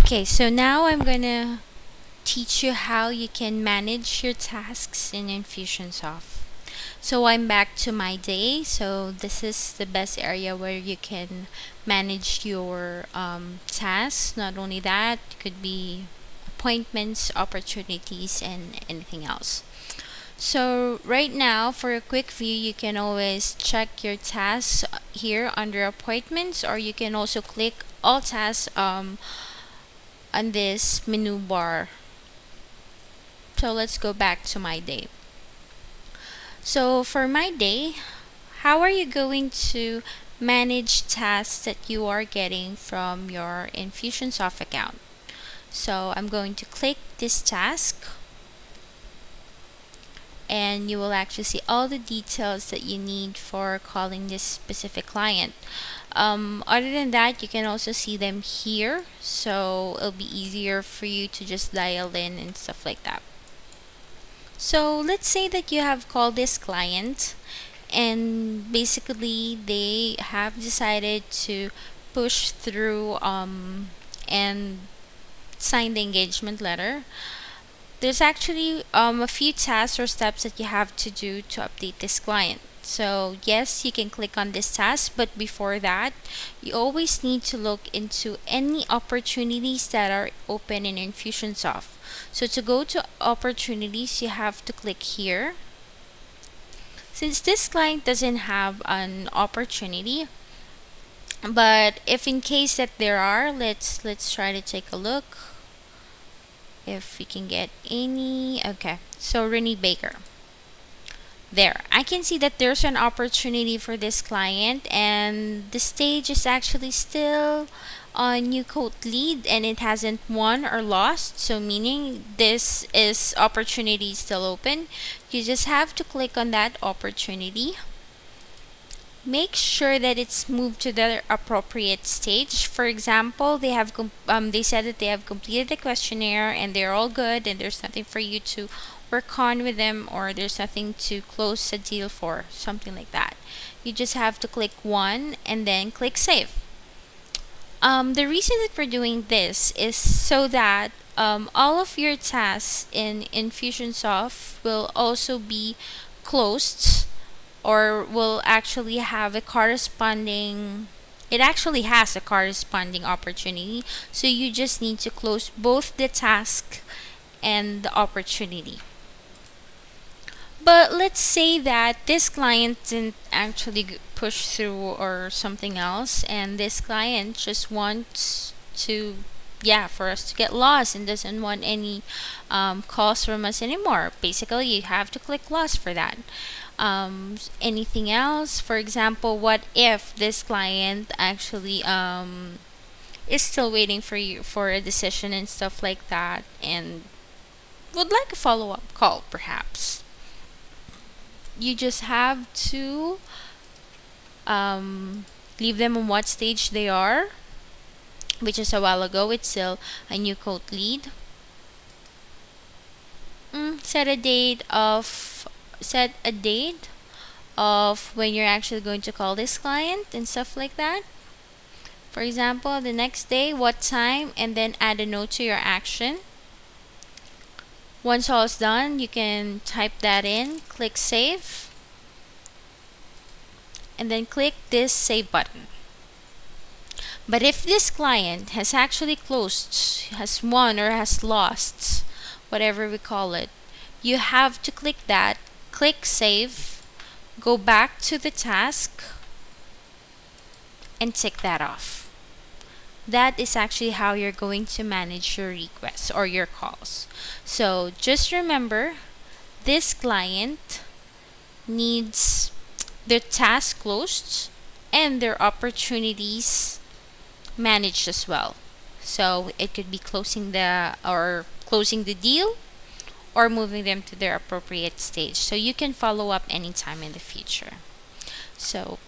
Okay, so now I'm gonna teach you how you can manage your tasks in Infusionsoft. So I'm back to my day. So this is the best area where you can manage your tasks. Not only that, it could be appointments, opportunities, and anything else. So right now, for a quick view, you can always check your tasks here under appointments, or you can also click all tasks on this menu bar. So let's go back to my day. So for my day, how are you going to manage tasks that you are getting from your Infusionsoft account? So I'm going to click this task, and you will actually see all the details that you need for calling this specific client. Other than that, you can also see them here, so it'll be easier for you to just dial in and stuff like that. So let's say that you have called this client, and basically they have decided to push through and sign the engagement letter. There's actually a few tasks or steps that you have to do to update this client. So yes, you can click on this task, but before that, you always need to look into any opportunities that are open in Infusionsoft. So to go to opportunities, you have to click here. Since this client doesn't have an opportunity, but if in case that there are, let's try to take a look if we can get any. Okay, so Renee Baker. There, I can see that there's an opportunity for this client, and the stage is actually still on new code lead, and it hasn't won or lost, so meaning this is opportunity still open. You just have to click on that opportunity. Make sure that it's moved to the appropriate stage. For example, they said that they have completed the questionnaire and they're all good, and there's nothing for you to work on with them, or there's nothing to close a deal for, something like that. You just have to click one and then click save. The reason that we're doing this is so that all of your tasks in Infusionsoft will also be closed, or will actually have a corresponding, it actually has a corresponding opportunity. So you just need to close both the task and the opportunity. But let's say that this client didn't actually push through or something else, and this client just wants to, yeah, for us to get lost and doesn't want any calls from us anymore. Basically, you have to click lost for that. Anything else? For example, what if this client actually is still waiting for you for a decision and stuff like that, and would like a follow-up call perhaps? You just have to leave them on what stage they are, which is a while ago. It's still a new code lead. Set a date of when you're actually going to call this client and stuff like that. For example, the next day, what time, and then add a note to your action. Once all is done, you can type that in, click save, and then click this save button. But if this client has actually closed, has won or has lost, whatever we call it, you have to click that, click save, go back to the task, and tick that off. That is actually how you're going to manage your requests or your calls. So just remember, this client needs their task closed and their opportunities managed as well. So it could be closing the deal or moving them to their appropriate stage. So you can follow up anytime in the future. So